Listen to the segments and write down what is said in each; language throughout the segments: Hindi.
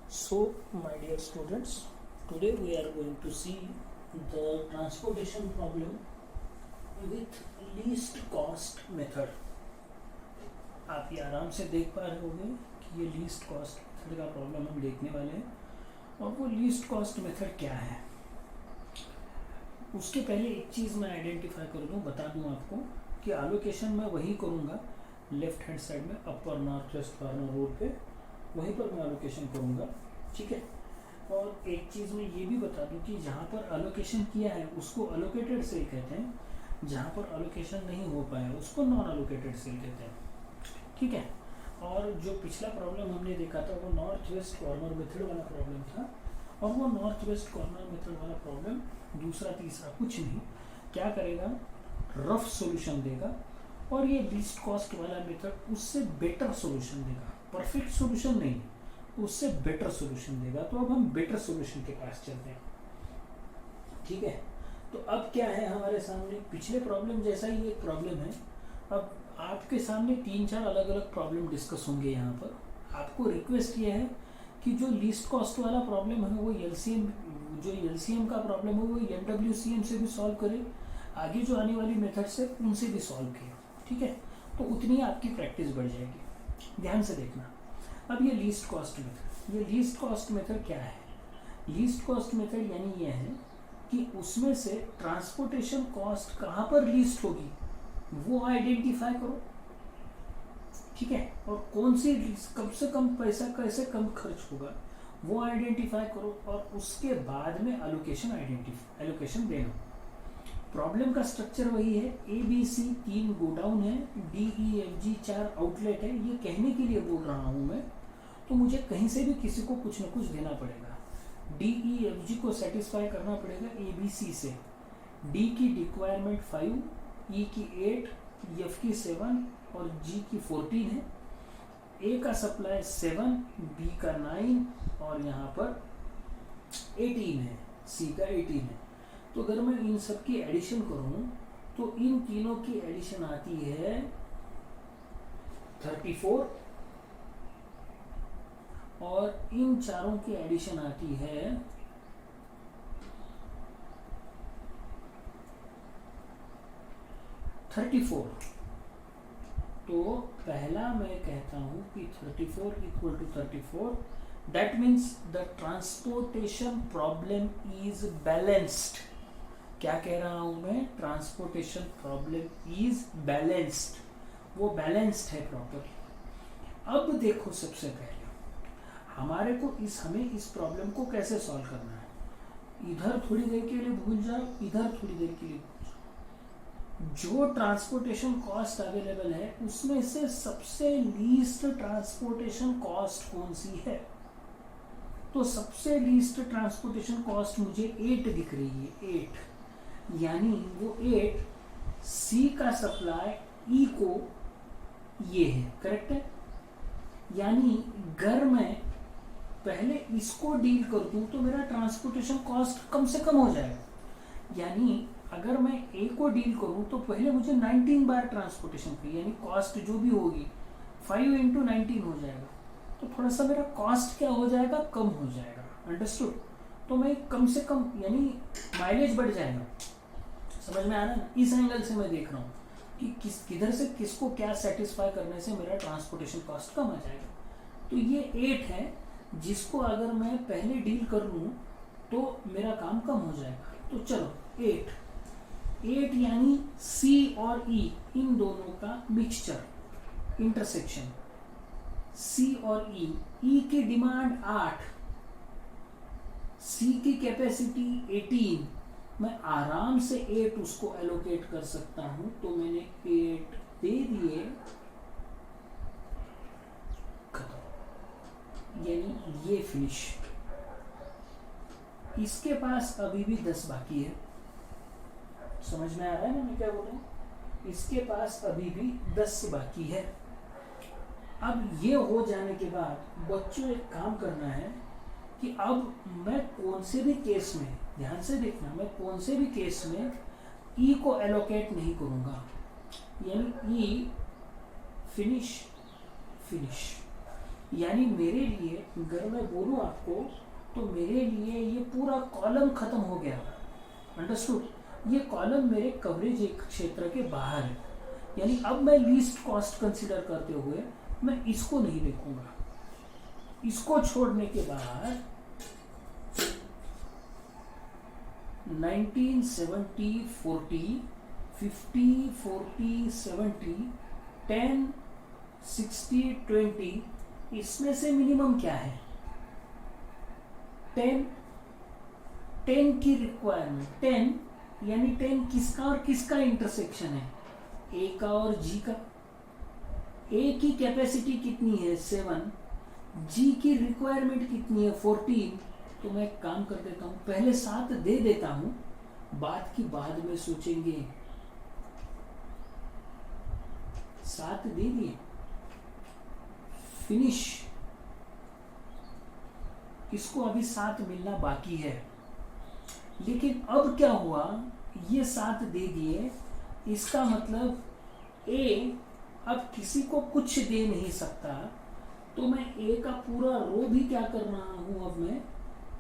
So, my dear students, today we are going to see the transportation problem with least cost method. आप ये आराम से देख पा रहे होंगे कि ये लीस्ट कॉस्ट मेथड का प्रॉब्लम हम देखने वाले हैं और वो लीस्ट कॉस्ट मेथड क्या है। उसके पहले एक चीज़ मैं आइडेंटिफाई कर दूँ, बता दूँ आपको कि एलोकेशन मैं वही करूँगा लेफ्ट हैंड साइड में अपर नॉर्थ वेस्ट कॉर्नर रोड पे, वहीं पर मैं एलोकेशन करूँगा, ठीक है। और एक चीज़ मैं ये भी बता दूं कि जहाँ पर एलोकेशन किया है उसको एलोकेटेड सेल कहते हैं, जहाँ पर एलोकेशन नहीं हो पाया उसको नॉन एलोकेटेड सेल कहते हैं, ठीक है। और जो पिछला प्रॉब्लम हमने देखा था वो नॉर्थ वेस्ट कॉर्नर मेथड वाला प्रॉब्लम था, और वो नॉर्थ वेस्ट कॉर्नर मेथड वाला प्रॉब्लम दूसरा तीसरा कुछ नहीं क्या करेगा, रफ सॉल्यूशन देगा, और ये लीस्ट कॉस्ट वाला मेथड उससे बेटर सॉल्यूशन देगा, परफेक्ट सॉल्यूशन नहीं, उससे बेटर सॉल्यूशन देगा। तो अब हम बेटर सॉल्यूशन के पास चलते हैं, ठीक है। तो अब क्या है हमारे सामने, पिछले प्रॉब्लम जैसा ही एक प्रॉब्लम है। अब आपके सामने 3-4 अलग अलग प्रॉब्लम डिस्कस होंगे। यहाँ पर आपको रिक्वेस्ट ये है कि जो लीस्ट कॉस्ट वाला प्रॉब्लम है वो एलसीएम का प्रॉब्लम है वो एमडब्ल्यूसीएम से भी सॉल्व करें, आगे जो आने वाली मेथड्स है उनसे भी सॉल्व किए, ठीक है। तो उतनी आपकी प्रैक्टिस बढ़ जाएगी। ध्यान से देखना। अब ये लीस्ट कॉस्ट मेथड, ये लीस्ट कॉस्ट मेथड क्या है? लीस्ट कॉस्ट मेथड यानी ये है कि उसमें से ट्रांसपोर्टेशन कॉस्ट कहाँ पर लीस्ट होगी वो आइडेंटिफाई करो, ठीक है। और कौन सी कम से कम पैसा कैसे कम खर्च होगा वो आइडेंटिफाई करो, और उसके बाद में एलोकेशन देना। प्रॉब्लम का स्ट्रक्चर वही है, ABC 3 गोडाउन है, DEFG 4 आउटलेट है। ये कहने के लिए बोल रहा हूँ मैं, तो मुझे कहीं से भी किसी को कुछ न कुछ देना पड़ेगा। DEFG को सेटिस्फाई करना पड़ेगा ABC से। D की रिक्वायरमेंट 5, E की 8, F की 7 और G की 14 है। A का सप्लाई 7, B का 9 और यहाँ पर 18 है, C का 18 है। तो अगर मैं इन सब की एडिशन करूं तो इन तीनों की एडिशन आती है 34, और इन चारों की एडिशन आती है 34। तो पहला मैं कहता हूं कि 34 equal to 34, that means the transportation problem is balanced. क्या कह रहा हूं मैं? ट्रांसपोर्टेशन प्रॉब्लम इज बैलेंस्ड, वो बैलेंस्ड है प्रॉपर। अब देखो, सबसे पहले हमारे को हमें इस प्रॉब्लम को कैसे सॉल्व करना है। इधर थोड़ी देर के लिए भूल जाओ, इधर थोड़ी देर के लिए भूल जाओ। जो ट्रांसपोर्टेशन कॉस्ट अवेलेबल है उसमें से सबसे लीस्ट ट्रांसपोर्टेशन कॉस्ट कौन सी है? तो सबसे लीस्ट ट्रांसपोर्टेशन कॉस्ट मुझे 8 दिख रही है, 8, यानी वो 8 C का सप्लाई E को ये है, करेक्ट है। यानी अगर मैं पहले इसको डील कर दूं तो मेरा ट्रांसपोर्टेशन कॉस्ट कम से कम हो जाएगा। यानी अगर मैं A को डील करूं तो पहले मुझे 19 बार ट्रांसपोर्टेशन की, यानी कॉस्ट जो भी होगी 5 × 19 हो जाएगा। तो थोड़ा सा मेरा कॉस्ट क्या हो जाएगा, कम हो जाएगा, अंडरस्टूड। तो मैं कम से कम यानी माइलेज बढ़ जाएगा। समझ में आ रहा है ना? इस एंगल से मैं देख रहा हूँ कि किधर से किसको क्या सेटिस्फाई करने से मेरा ट्रांसपोर्टेशन कॉस्ट कम आ जाएगा। तो ये 8 है जिसको अगर मैं पहले डील कर लूँ तो मेरा काम कम हो जाएगा। तो चलो 8 यानी C और E इन दोनों का मिक्सचर, इंटरसेक्शन, C और E की डिमांड 8, C की कैपेसिटी 18, मैं आराम से 8 उसको एलोकेट कर सकता हूं। तो मैंने 8 दे दिए, खत्म, यानी ये फिनिश। इसके पास अभी भी 10 बाकी है। समझ में आ रहा है ना मैं क्या बोल रहा हूं? इसके पास अभी भी 10 बाकी है। अब ये हो जाने के बाद बच्चों एक काम करना है कि अब मैं कौन से भी केस में, ध्यान से देखना, मैं कौन से भी केस में E को एलोकेट नहीं करूंगा, यानी E फिनिश, यानी मेरे लिए अगर मैं बोलूँ आपको तो मेरे लिए ये पूरा कॉलम खत्म हो गया। अंडरस्टूड? ये कॉलम मेरे कवरेज एक क्षेत्र के बाहर है, यानी अब मैं लीस्ट कॉस्ट कंसीडर करते हुए मैं इसको नहीं देखूंगा। इसको छोड़ने के बाद 19, 70, 40, 50, 40, 70, 10, 60, 20, इसमें से मिनिमम क्या है? 10 की रिक्वायरमेंट 10, यानी 10 किसका और किसका इंटरसेक्शन है? ए का और जी का। ए की कैपेसिटी कितनी है? 7। जी की रिक्वायरमेंट कितनी है? 14। तो मैं एक काम कर देता हूं, पहले 7 दे देता हूं, बात की बाद में सोचेंगे। 7 दे दिए, फिनिश। इसको अभी 7 मिलना बाकी है, लेकिन अब क्या हुआ? ये 7 दे दिए, इसका मतलब ए अब किसी को कुछ दे नहीं सकता, तो मैं ए का पूरा रो भी क्या कर रहा हूं? अब मैं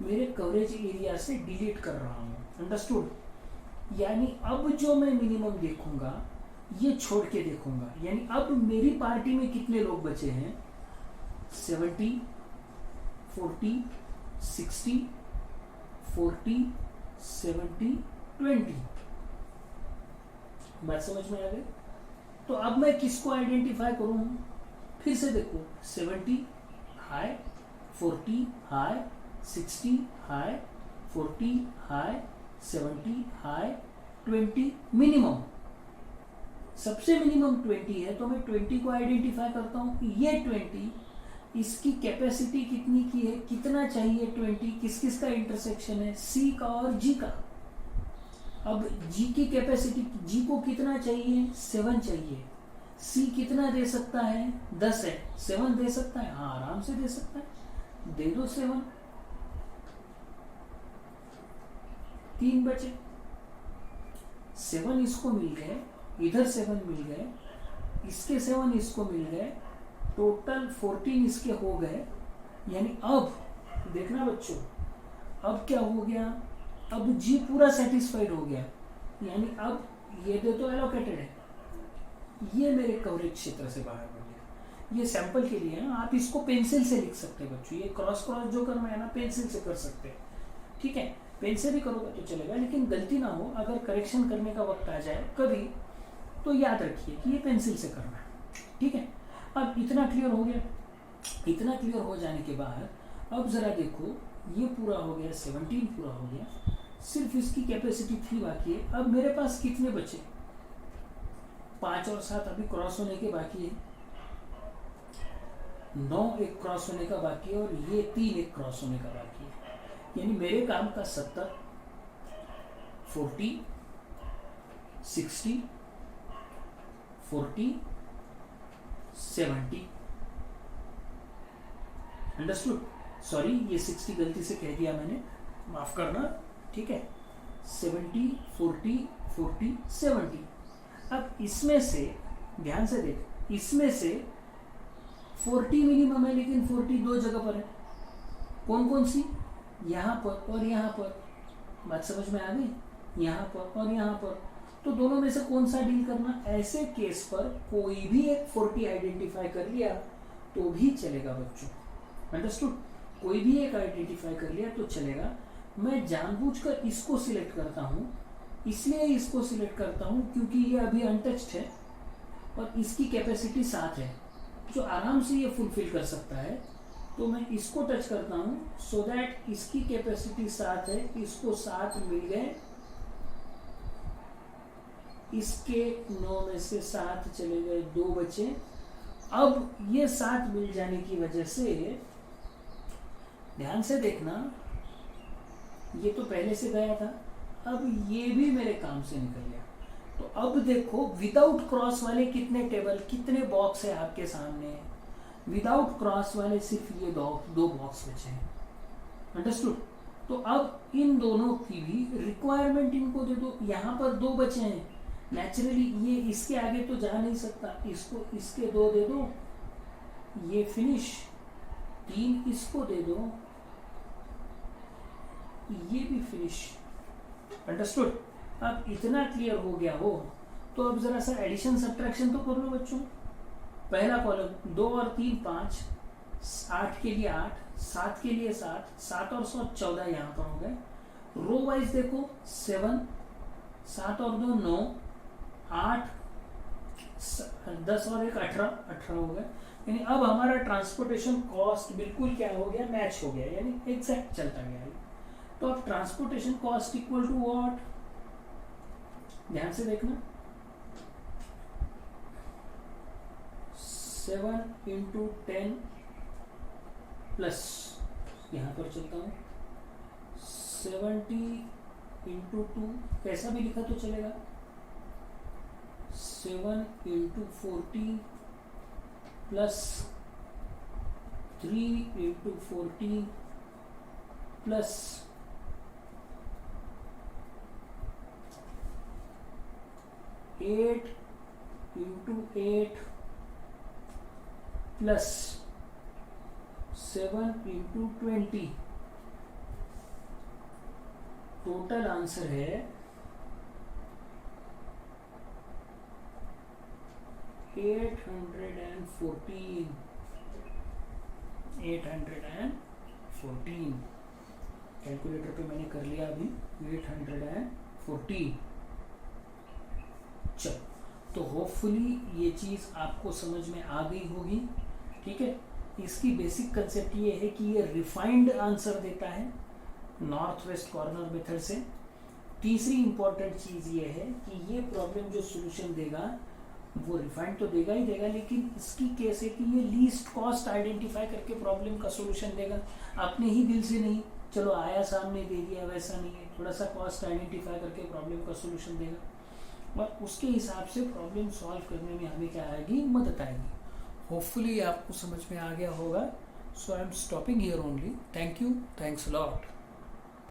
मेरे कवरेज एरिया से डिलीट कर रहा हूं। अंडरस्टूड? यानी अब जो मैं मिनिमम देखूंगा ये छोड़ के देखूंगा। यानी अब मेरी पार्टी में कितने लोग बचे हैं? 70, 40, 60, 40, 70, 20। बात समझ में आ गई? तो अब मैं किसको आइडेंटिफाई करूं? फिर से देखो, 70 high, 40 high, 60 high, 40 high, 70 high, 20 minimum. सबसे मिनिमम 20 है, तो मैं 20 को आइडेंटिफाई करता हूं। ये 20, इसकी कैपेसिटी कितनी की है? कितना चाहिए? 20। किस किस का इंटरसेक्शन है? सी का और जी का। अब जी की कैपेसिटी, जी को कितना चाहिए? 7 चाहिए। सी कितना दे सकता है? 10 है। 7 दे सकता है? हाँ, आराम से दे सकता है। दे दो 7। 3 बचे। 7 इसको मिल गए, इधर 7 मिल गए, इसके 7 इसको मिल गए, टोटल 14 इसके हो गए। यानी अब देखना बच्चों, अब क्या हो गया? अब जी पूरा सेटिस्फाइड हो गया, यानी अब ये दे तो एलोकेटेड है, ये मेरे कवरेज क्षेत्र से बाहर हो गया। ये सैंपल के लिए है, आप इसको पेंसिल से लिख सकते हैं बच्चों। ये क्रॉस क्रॉस जो करना है ना, पेंसिल से कर सकते हैं, ठीक है? पेन से भी करोगे तो चलेगा, लेकिन गलती ना हो, अगर करेक्शन करने का वक्त आ जाए कभी, तो याद रखिए कि ये पेंसिल से करना है, ठीक है? अब इतना क्लियर हो गया। इतना क्लियर हो जाने के बाद अब जरा देखो, ये पूरा हो गया, 17 पूरा हो गया, सिर्फ इसकी कैपेसिटी 3 बाकी है। अब मेरे पास कितने बचे? 5 और 7 अभी क्रॉस होने के बाकी है, 9 एक क्रॉस होने का बाकी है, और ये 3 एक क्रॉस होने का बाकी है। यानी मेरे काम का 70, 40, 60, 40, 70। अंडरस्टूड? सॉरी, ये 60 गलती से कह दिया मैंने, माफ करना, ठीक है? 70, 40, 40, 70। अब इसमें से ध्यान से देख, इसमें से 40 मिनिमम है, लेकिन 40 दो जगह पर है। कौन कौन सी? यहाँ पर और यहाँ पर। बात समझ में आ गई? यहाँ पर और यहाँ पर। तो दोनों में से कौन सा डील करना? ऐसे केस पर कोई भी एक 40 आइडेंटिफाई कर लिया तो भी चलेगा बच्चों। अंडरस्टूड? कोई भी एक आइडेंटिफाई कर लिया तो चलेगा। मैं जानबूझकर इसको सिलेक्ट करता हूँ, इसलिए इसको सिलेक्ट करता हूँ क्योंकि ये अभी अनटच्ड है और इसकी कैपेसिटी 7 है, जो आराम से ये फुलफिल कर सकता है। तो मैं इसको टच करता हूँ सो दैट इसकी कैपेसिटी 7 है, इसको 7 मिल गए, इसके 9 में से 7 चले गए, 2 बचे। अब ये 7 मिल जाने की वजह से ध्यान से देखना, ये तो पहले से गया था, अब ये भी मेरे काम से निकल गया। तो अब देखो, विदाउट क्रॉस वाले कितने टेबल, कितने बॉक्स है आपके सामने? विदाउट क्रॉस वाले सिर्फ ये दो बॉक्स बचे हैं। अंडरस्टूड? तो अब इन दोनों की भी रिक्वायरमेंट इनको दे दो। यहाँ पर 2 बचे हैं, नेचुरली ये इसके आगे तो जा नहीं सकता, इसको इसके 2 दे दो, ये फिनिश। 3 इसको दे दो, ये भी फिनिश। अंडरस्टूड? अब इतना क्लियर हो गया हो तो अब जरा सा एडिशन सब्ट्रैक्शन तो कर लो बच्चों। पहला कॉलम 2 और 3 5, 8 के लिए 8, 7 के लिए 7, 7 और 7 14 यहाँ पर हो गए। रो वाइज देखो 7, 7 और 2 9, 8 10 और 1 18 हो गए। यानी अब हमारा ट्रांसपोर्टेशन कॉस्ट बिल्कुल क्या हो गया, मैच हो गया, यानी एग्जैक्ट चलता गया। तो अब transportation cost equal to what, ध्यान से देखना, 7 इंटू 10 प्लस, यहां पर चलता हूं 70 इंटू 2, कैसा भी लिखा तो चलेगा, 7 into 40 plus 3 into 40 plus 8 into 8 plus 7 into 20। Total answer है 814। कैलकुलेटर पे मैंने कर लिया अभी 814। चलो, तो होपफुली ये चीज़ आपको समझ में आ गई होगी। ठीक है, इसकी बेसिक कंसेप्ट ये है कि ये रिफाइंड आंसर देता है नॉर्थ वेस्ट कॉर्नर मेथड से। तीसरी इंपॉर्टेंट चीज़ ये है कि ये प्रॉब्लम जो सोल्यूशन देगा वो रिफाइंड तो देगा ही देगा, लेकिन इसकी केस है कि ये लीस्ट कॉस्ट आइडेंटिफाई करके प्रॉब्लम का सोल्यूशन देगा, अपने ही दिल से नहीं, चलो आया सामने दे दिया, वैसा नहीं है, थोड़ा सा कॉस्ट आइडेंटिफाई करके प्रॉब्लम का सोल्यूशन देगा और उसके हिसाब से प्रॉब्लम सॉल्व करने में हमें क्या आएगी, मदद आएगी। होपफुली आपको समझ में आ गया होगा। So I am stopping here only. Thank you, thanks a lot.